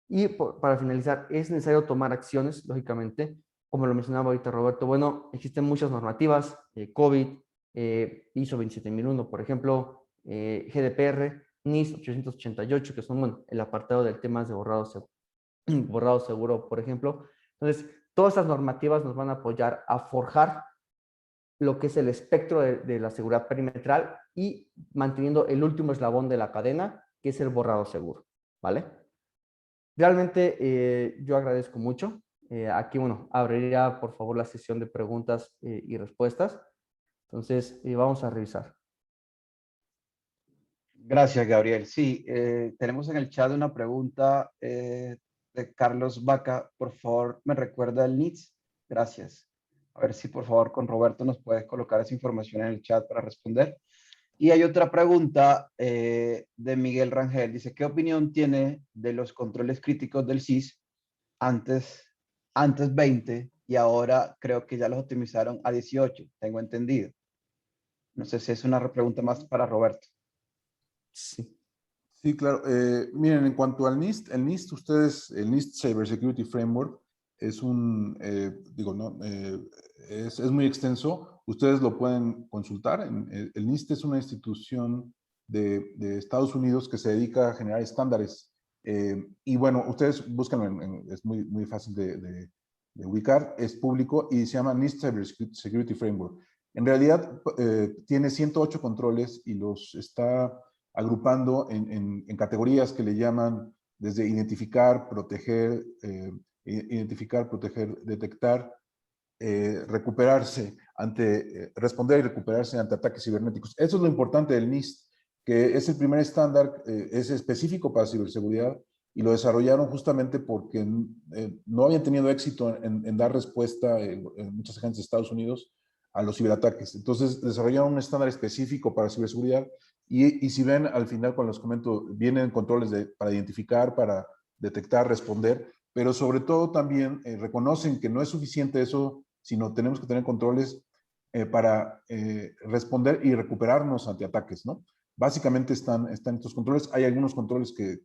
Y para finalizar, es necesario tomar acciones, lógicamente, como lo mencionaba ahorita Roberto. Bueno, existen muchas normativas, COVID, ISO 27001, por ejemplo, GDPR, NIS 888, que son, bueno, el apartado del tema de borrado seguro, por ejemplo. Entonces, todas estas normativas nos van a apoyar a forjar lo que es el espectro de la seguridad perimetral y manteniendo el último eslabón de la cadena, que es el borrado seguro, ¿vale? Realmente yo agradezco mucho. Aquí, bueno, abriría por favor la sesión de preguntas y respuestas. Entonces, vamos a revisar. Gracias, Gabriel. Sí, tenemos en el chat una pregunta de Carlos Vaca. Por favor, ¿me recuerda el NITS? Gracias. A ver si por favor con Roberto nos puedes colocar esa información en el chat para responder. Y hay otra pregunta de Miguel Rangel. Dice, ¿qué opinión tiene de los controles críticos del CIS antes antes 20 y ahora creo que ya los optimizaron a 18, tengo entendido. No sé si es una pregunta más para Roberto. Sí. Sí, claro. Miren, en cuanto al NIST, el NIST Cybersecurity Framework es digo, ¿no? Es muy extenso. Ustedes lo pueden consultar. El NIST es una institución de Estados Unidos que se dedica a generar estándares. Y bueno, ustedes búscanlo, es muy fácil de ubicar, es público y se llama NIST Cybersecurity Framework. En realidad, tiene 108 controles y los está agrupando en categorías que le llaman desde identificar, proteger, detectar, responder y recuperarse ante ataques cibernéticos. Eso es lo importante del NIST, que es el primer estándar, es específico para ciberseguridad y lo desarrollaron justamente porque no habían tenido éxito en dar respuesta en muchas agencias de Estados Unidos a los ciberataques. Entonces desarrollaron un estándar específico para ciberseguridad y si ven al final, cuando les comento, vienen controles para identificar, para detectar, responder, pero sobre todo también reconocen que no es suficiente eso, sino tenemos que tener controles para responder y recuperarnos ante ataques, ¿no? Básicamente están estos controles. Hay algunos controles que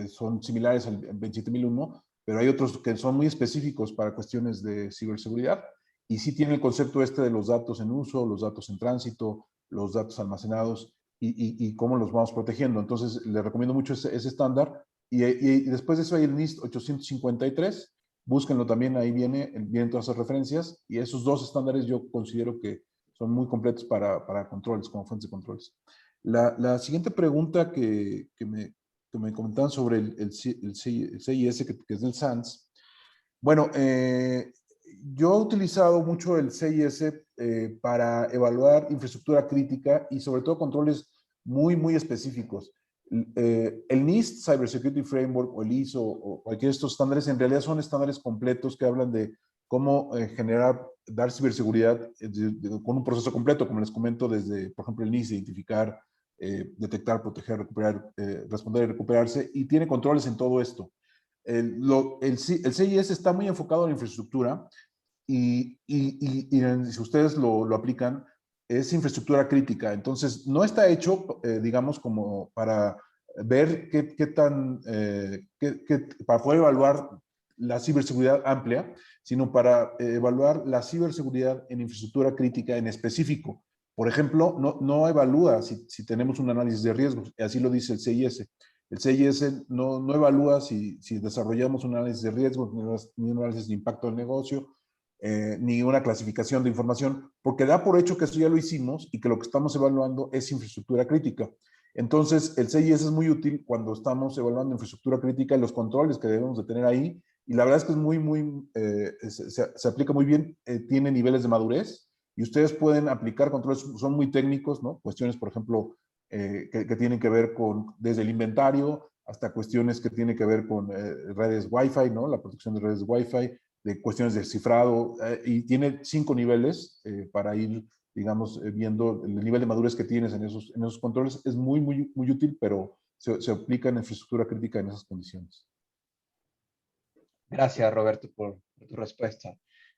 son similares al 27001, pero hay otros que son muy específicos para cuestiones de ciberseguridad y sí tiene el concepto este de los datos en uso, los datos en tránsito, los datos almacenados y cómo los vamos protegiendo. Entonces, les recomiendo mucho ese estándar. Y después de eso hay el NIST 853. Búsquenlo también, ahí vienen todas esas referencias. Y esos dos estándares yo considero que son muy completos para controles, como fuentes de controles. La siguiente pregunta que me comentaban sobre el CIS, que es del SANS. Bueno, yo he utilizado mucho el CIS para evaluar infraestructura crítica y sobre todo controles muy específicos. El NIST Cybersecurity Framework o el ISO o cualquiera de estos estándares en realidad son estándares completos que hablan de cómo dar ciberseguridad con un proceso completo, como les comento, desde, por ejemplo, el NIST, identificar, detectar, proteger, recuperar, responder y recuperarse, y tiene controles en todo esto. El CIS está muy enfocado en infraestructura y si ustedes lo aplican, es infraestructura crítica. Entonces, no está hecho, digamos, como para ver para poder evaluar la ciberseguridad amplia, sino para evaluar la ciberseguridad en infraestructura crítica en específico. Por ejemplo, no evalúa si tenemos un análisis de riesgos, así lo dice el CIS. El CIS no evalúa si desarrollamos un análisis de riesgos, ni un análisis de impacto del negocio, ni una clasificación de información, porque da por hecho que eso ya lo hicimos y que lo que estamos evaluando es infraestructura crítica. Entonces, el CIS es muy útil cuando estamos evaluando infraestructura crítica y los controles que debemos de tener ahí. Y la verdad es que es se aplica muy bien, tiene niveles de madurez y ustedes pueden aplicar controles, son muy técnicos, ¿no? Cuestiones, por ejemplo, que tienen que ver desde el inventario hasta cuestiones que tienen que ver con redes Wi-Fi, ¿no? La protección de redes Wi-Fi, de cuestiones de cifrado, y tiene 5 niveles para ir, digamos, viendo el nivel de madurez que tienes en esos controles. Es muy útil, pero se aplica en infraestructura crítica en esas condiciones. Gracias, Roberto, por tu respuesta.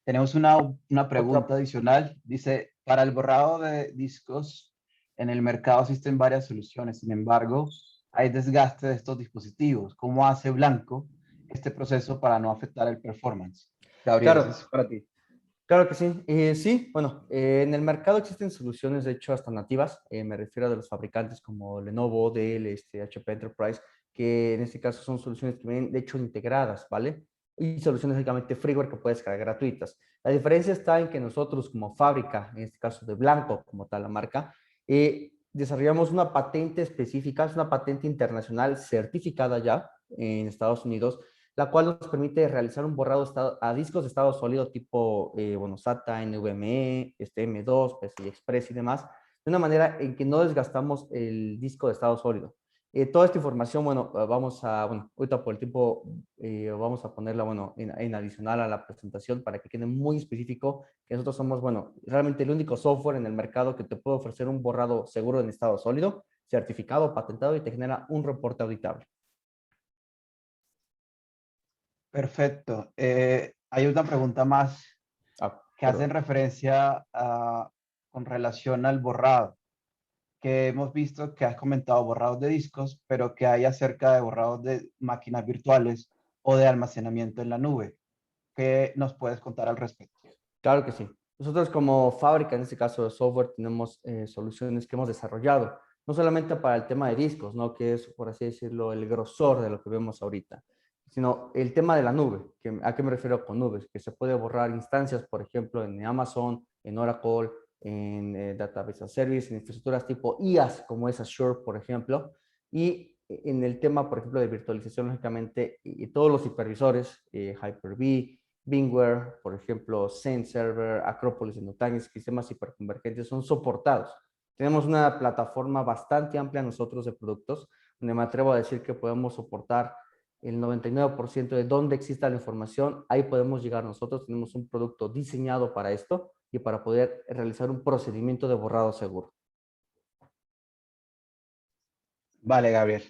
Tenemos una pregunta adicional. Dice, para el borrado de discos, en el mercado existen varias soluciones. Sin embargo, hay desgaste de estos dispositivos. ¿Cómo hace Blanco este proceso para no afectar el performance? Gabriel, Claro, eso es para ti. claro que sí. Sí, bueno, en el mercado existen soluciones, de hecho, hasta nativas. Me refiero a de los fabricantes como Lenovo, Dell, HP Enterprise, que en este caso son soluciones que vienen, de hecho, integradas, ¿vale? Y soluciones, lógicamente, freeware que puedes cargar gratuitas. La diferencia está en que nosotros, como fábrica, en este caso de Blanco, como tal la marca, desarrollamos una patente específica, es una patente internacional certificada ya en Estados Unidos, la cual nos permite realizar un borrado a discos de estado sólido tipo, bueno, SATA, NVMe, M2, PCI Express y demás, de una manera en que no desgastamos el disco de estado sólido. Toda esta información, bueno, bueno, ahorita por el tiempo vamos a ponerla, bueno, en adicional a la presentación para que quede muy específico que nosotros somos, bueno, realmente el único software en el mercado que te puede ofrecer un borrado seguro en estado sólido, certificado, patentado y te genera un reporte auditable. Perfecto. Hay una pregunta más que hacen Perdón. referencia con relación al borrado, que hemos visto que has comentado borrados de discos, pero que hay acerca de borrados de máquinas virtuales o de almacenamiento en la nube. ¿Qué nos puedes contar al respecto? Claro que sí. Nosotros como fábrica, en este caso de software, tenemos soluciones que hemos desarrollado, no solamente para el tema de discos, ¿no? Que es, por así decirlo, el grosor de lo que vemos ahorita, sino el tema de la nube. ¿A qué me refiero con nubes? Que se puede borrar instancias, por ejemplo, en Amazon, en Oracle, en Database as a Service, en infraestructuras tipo IaaS, como es Azure, por ejemplo, y en el tema, por ejemplo, de virtualización, lógicamente, y todos los hipervisores, Hyper-V, VMware, por ejemplo, Zen Server, Acropolis en Nutanix, sistemas hiperconvergentes son soportados. Tenemos una plataforma bastante amplia nosotros de productos, donde me atrevo a decir que podemos soportar el 99% de dónde exista la información. Ahí podemos llegar nosotros. Tenemos un producto diseñado para esto y para poder realizar un procedimiento de borrado seguro. Vale, Gabriel.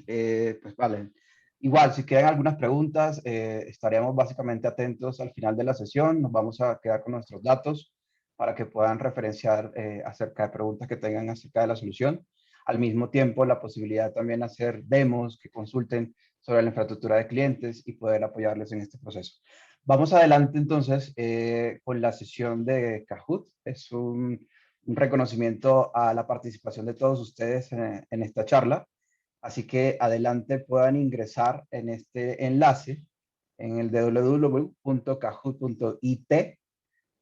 Pues vale. Igual, si quedan algunas preguntas, estaríamos básicamente atentos al final de la sesión. Nos vamos a quedar con nuestros datos para que puedan referenciar acerca de preguntas que tengan acerca de la solución. Al mismo tiempo, la posibilidad también de hacer demos que consulten sobre la infraestructura de clientes y poder apoyarles en este proceso. Vamos adelante entonces con la sesión de Kahoot. Es un reconocimiento a la participación de todos ustedes en esta charla. Así que adelante puedan ingresar en este enlace en el www.kahoot.it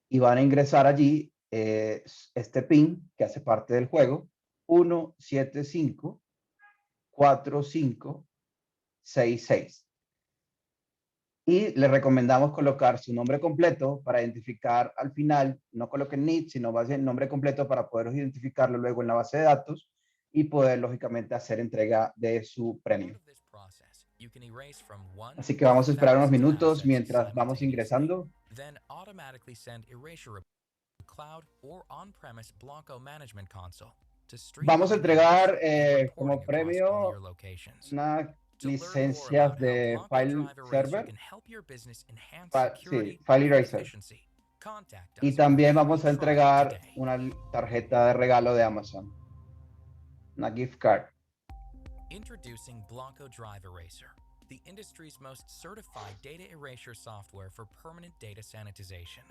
y van a ingresar allí este pin que hace parte del juego 1754566. Y les recomendamos colocar su nombre completo para identificar al final, no coloquen NID, sino base el nombre completo para poder identificarlo luego en la base de datos y poder lógicamente hacer entrega de su premio. Así que vamos a esperar unos minutos mientras vamos ingresando. Vamos a entregar como premio unas licencias de File Server, File Eraser. Y también vamos a entregar una tarjeta de regalo de Amazon, una gift card. Introducing Blanco Drive Eraser, the industry's most certified data erasure software for permanent data sanitization.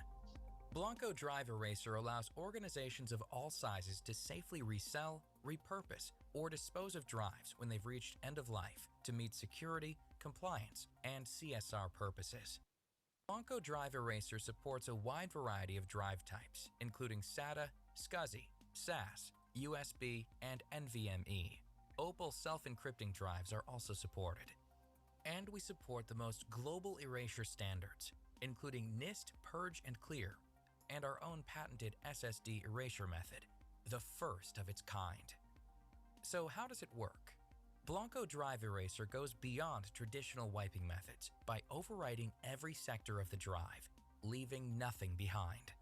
Blanco Drive Eraser allows organizations of all sizes to safely resell, repurpose, or dispose of drives when they've reached end of life to meet security, compliance, and CSR purposes. Blanco Drive Eraser supports a wide variety of drive types, including SATA, SCSI, SAS, USB, and NVMe. Opal self-encrypting drives are also supported. And we support the most global erasure standards, including NIST Purge and Clear, and our own patented SSD erasure method, the first of its kind. So how does it work? Blanco Drive Eraser goes beyond traditional wiping methods by overwriting every sector of the drive, leaving nothing behind.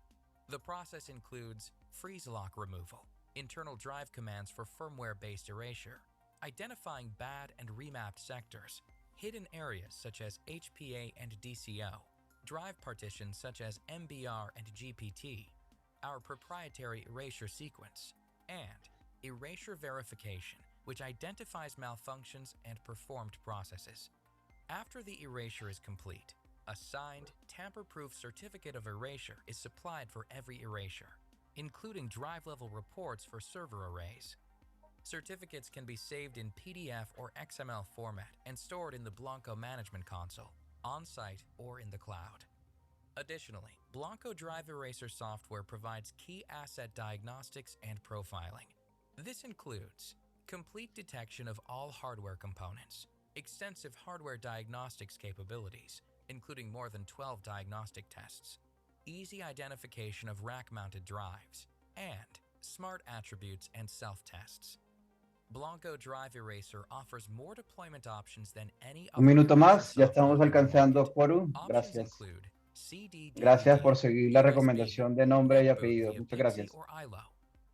The process includes freeze lock removal, internal drive commands for firmware-based erasure, identifying bad and remapped sectors, hidden areas such as HPA and DCO, drive partitions such as MBR and GPT, our proprietary erasure sequence, and erasure verification, which identifies malfunctions and performed processes. After the erasure is complete, a signed, tamper-proof certificate of erasure is supplied for every erasure, including drive-level reports for server arrays. Certificates can be saved in PDF or XML format and stored in the Blanco Management Console, on-site or in the cloud. Additionally, Blanco Drive Eraser software provides key asset diagnostics and profiling. This includes complete detection of all hardware components, extensive hardware diagnostics capabilities, including more than 12 diagnostic tests, easy identification of rack-mounted drives, and smart attributes and self-tests. Blanco Drive Eraser offers more deployment options than any other. Un minuto más, ya estamos alcanzando quórum. Gracias. Gracias por seguir la recomendación de nombre y apellido. Muchas gracias.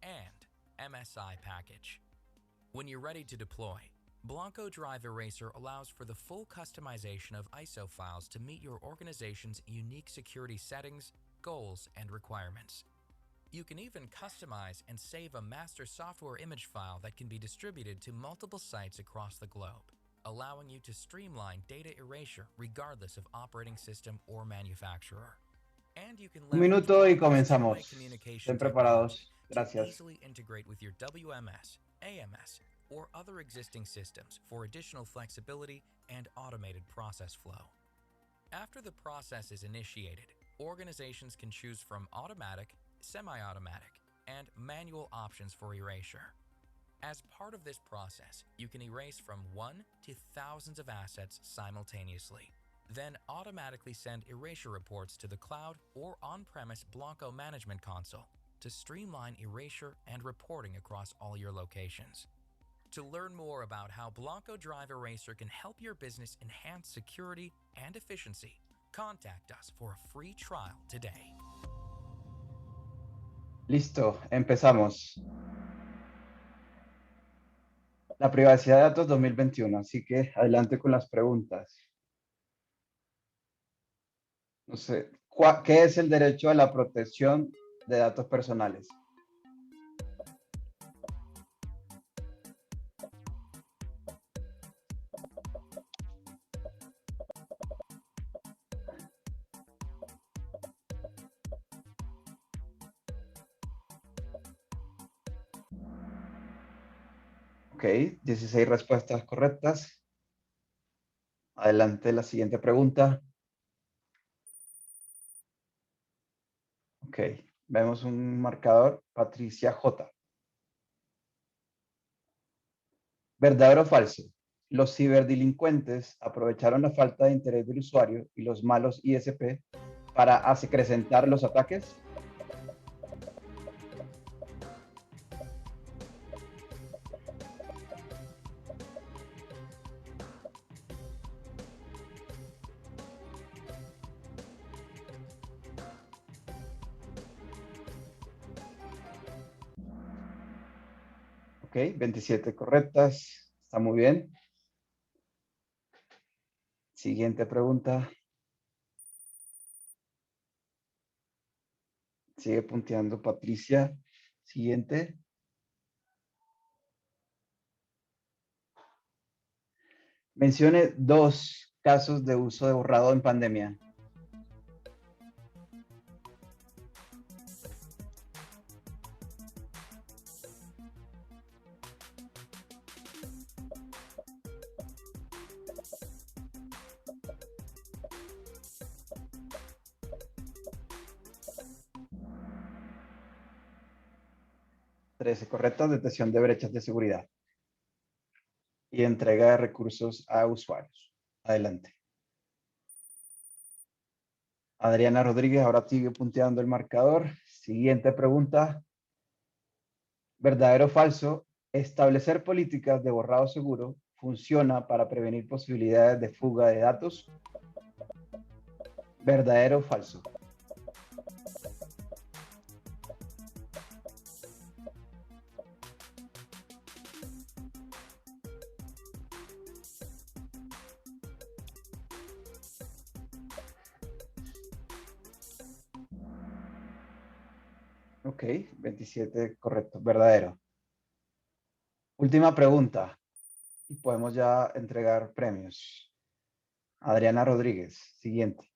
And MSI package. When you're ready to deploy, Blanco Drive Eraser allows for the full customization of ISO files to meet your organization's unique security settings, goals, and requirements. You can even customize and save a master software image file that can be distributed to multiple sites across the globe, allowing you to streamline data erasure regardless of operating system or manufacturer. And you can Un leverage minuto y Blanco's comenzamos. two-way communication Estén technology preparados. to Gracias. easily integrate with your WMS, AMS, or other existing systems for additional flexibility and automated process flow. After the process is initiated, organizations can choose from automatic, semi-automatic, and manual options for erasure. As part of this process, you can erase from 1 to thousands of assets simultaneously, then automatically send erasure reports to the cloud or on-premise Blanco Management Console to streamline erasure and reporting across all your locations. To learn more about how Blanco Drive Eraser can help your business enhance security and efficiency, contact us for a free trial today. Listo, empezamos. La privacidad de datos 2021, así que adelante con las preguntas. No sé, ¿qué es el derecho a la protección de datos personales? Ok, 16 respuestas correctas. Adelante, la siguiente pregunta. Ok, vemos un marcador. Patricia J. ¿Verdadero o falso? Los ciberdelincuentes aprovecharon la falta de interés del usuario y los malos ISP para acrecentar los ataques. Ok, 27 correctas. Está muy bien. Siguiente pregunta. Sigue punteando Patricia. Siguiente. Mencione 2 casos de uso de borrado en pandemia. Correctas, detección de brechas de seguridad y entrega de recursos a usuarios. Adelante. Adriana Rodríguez ahora sigue punteando el marcador. Siguiente pregunta. ¿Verdadero o falso? Establecer políticas de borrado seguro funciona para prevenir posibilidades de fuga de datos. ¿Verdadero o falso? Ok, 27 correcto, verdadero. Última pregunta y podemos ya entregar premios. Adriana Rodríguez, siguiente.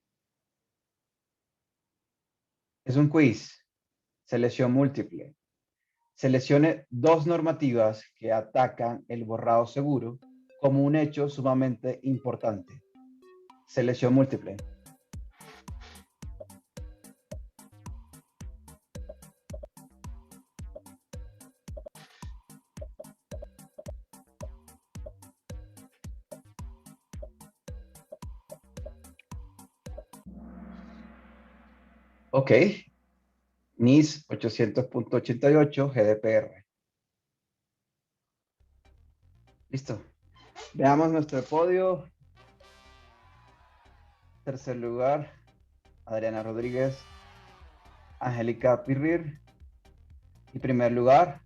Es un quiz, selección múltiple. Seleccione 2 normativas que atacan el borrado seguro como un hecho sumamente importante. Selección múltiple. Ok. NIS 800.88 GDPR. Listo. Veamos nuestro podio. Tercer lugar, Adriana Rodríguez, Angélica Pirrir. Y primer lugar,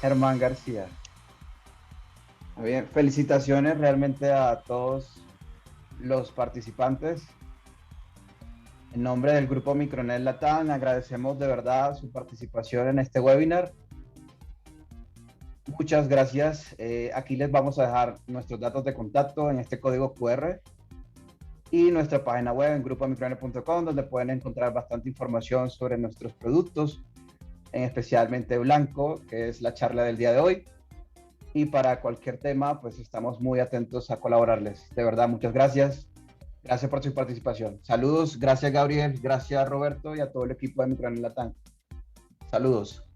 Germán García. Muy bien, felicitaciones realmente a todos los participantes. En nombre del grupo Micronet Latam, agradecemos de verdad su participación en este webinar. Muchas gracias. Aquí les vamos a dejar nuestros datos de contacto en este código QR y nuestra página web en grupomicronet.com, donde pueden encontrar bastante información sobre nuestros productos, especialmente Blanco, que es la charla del día de hoy. Y para cualquier tema, pues estamos muy atentos a colaborarles. De verdad, muchas gracias. Gracias por su participación. Saludos, gracias Gabriel, gracias Roberto y a todo el equipo de Micronet Latam. Saludos.